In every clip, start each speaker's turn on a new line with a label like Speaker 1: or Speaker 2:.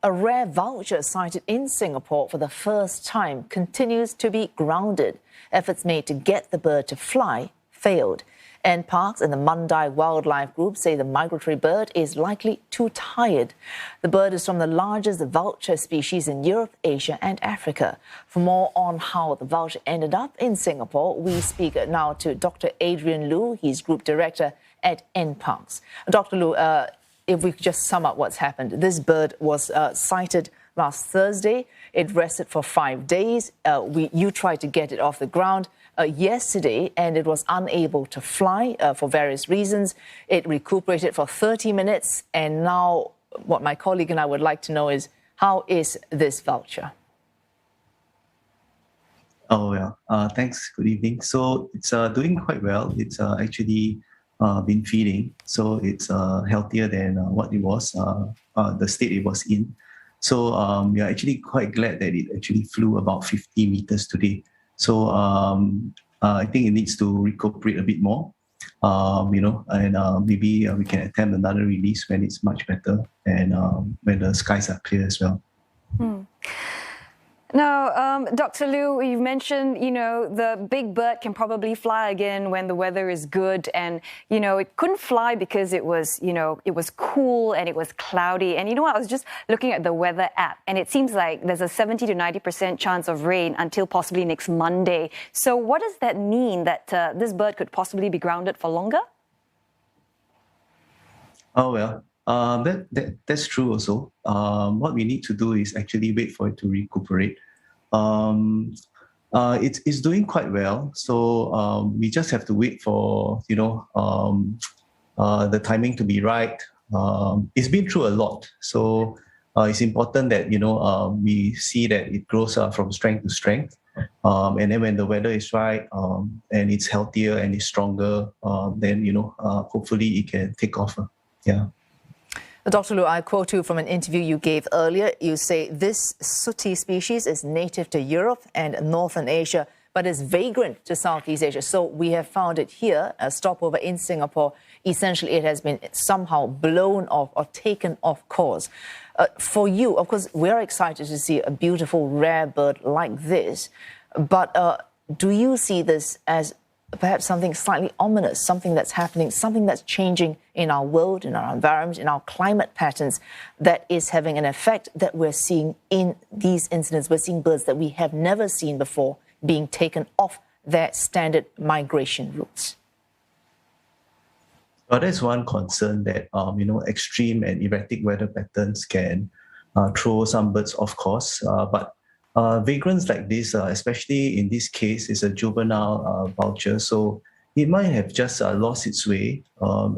Speaker 1: A rare vulture sighted in Singapore for the first time continues to be grounded. Efforts made to get the bird to fly failed. NParks and the Mandai Wildlife Group say the migratory bird is likely too tired. The bird is from the largest vulture species in Europe, Asia and Africa. For more on how the vulture ended up in Singapore, we speak now to Dr. Adrian Loo. He's Group Director at NParks. Dr. Loo, if we could just sum up what's happened. This bird was sighted last Thursday. It rested for 5 days. You tried to get it off the ground yesterday, and it was unable to fly for various reasons. It recuperated for 30 minutes, and now what my colleague and I would like to know is, how is this vulture?
Speaker 2: Oh, yeah. Thanks. Good evening. So it's doing quite well. It's actually been feeding, so it's healthier than what it was, the state it was in. So we are actually quite glad that it actually flew about 50 meters today. So I think it needs to recuperate a bit more, and maybe we can attempt another release when it's much better and when the skies are clear as well.
Speaker 3: Now, Dr. Loo, you mentioned, the big bird can probably fly again when the weather is good. And, it couldn't fly because it was, it was cool and it was cloudy. And I was just looking at the weather app, and it seems like there's a 70 to 90% chance of rain until possibly next Monday. So what does that mean, that this bird could possibly be grounded for longer?
Speaker 2: Oh, well. That's true also. What we need to do is actually wait for it to recuperate. It's doing quite well, so we just have to wait for the timing to be right. It's been through a lot, so it's important that we see that it grows from strength to strength, and then when the weather is right and it's healthier and it's stronger, then hopefully it can take off. Yeah.
Speaker 1: Dr. Loo, I quote you from an interview you gave earlier. You say this sooty species is native to Europe and Northern Asia, but is vagrant to Southeast Asia. So we have found it here, a stopover in Singapore. Essentially, it has been somehow blown off or taken off course. For you, of course, we're excited to see a beautiful, rare bird like this. But do you see this as perhaps something slightly ominous, something that's happening, something that's changing in our world, in our environment, in our climate patterns, that is having an effect that we're seeing in these incidents? We're seeing birds that we have never seen before being taken off their standard migration routes.
Speaker 2: Well, there's one concern that, extreme and erratic weather patterns can throw some birds off course, but vagrants like this, especially in this case, is a juvenile vulture. So it might have just lost its way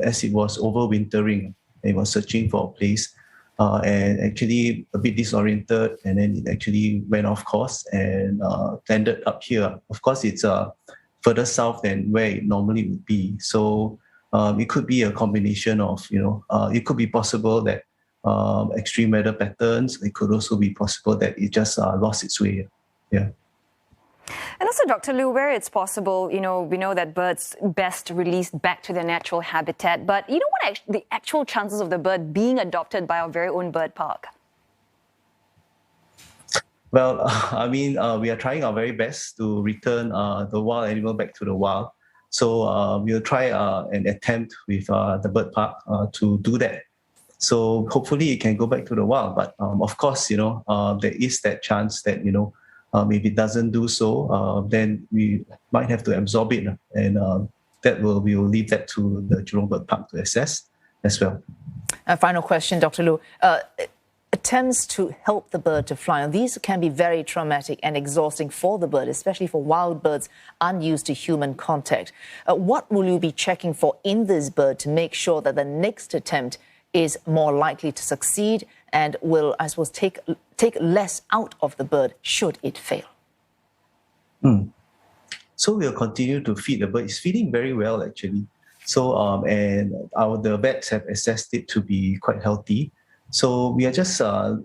Speaker 2: as it was overwintering. It was searching for a place and actually a bit disoriented, and then it actually went off course and landed up here. Of course, it's further south than where it normally would be. So it could be a combination of, it could be possible that extreme weather patterns. It could also be possible that it just lost its way. Yeah.
Speaker 3: And also, Dr. Loo, where it's possible, we know that birds best released back to their natural habitat. But what the actual chances of the bird being adopted by our very own bird park?
Speaker 2: Well, we are trying our very best to return the wild animal back to the wild. So we'll try an attempt with the bird park to do that. So hopefully it can go back to the wild. But of course, there is that chance that, if it doesn't do so, then we might have to absorb it. And we will leave that to the Jurong Bird Park to assess as well.
Speaker 1: A final question, Dr. Loo. Attempts to help the bird to fly, these can be very traumatic and exhausting for the bird, especially for wild birds unused to human contact. What will you be checking for in this bird to make sure that the next attempt is more likely to succeed and will, I suppose, take less out of the bird should it fail?
Speaker 2: So we'll continue to feed the bird. It's feeding very well, actually. So the vets have assessed it to be quite healthy. So we are just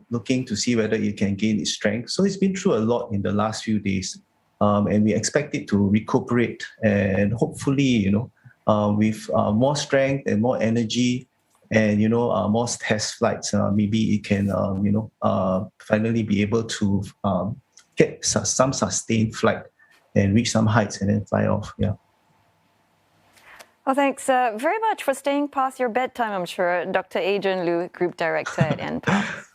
Speaker 2: looking to see whether it can gain its strength. So it's been through a lot in the last few days, and we expect it to recuperate and hopefully, with more strength and more energy, and more test flights, maybe it can finally be able to get some sustained flight and reach some heights and then fly off. Yeah.
Speaker 3: Well, thanks very much for staying past your bedtime, I'm sure, Dr. Adrian Loo, Group Director at NParks.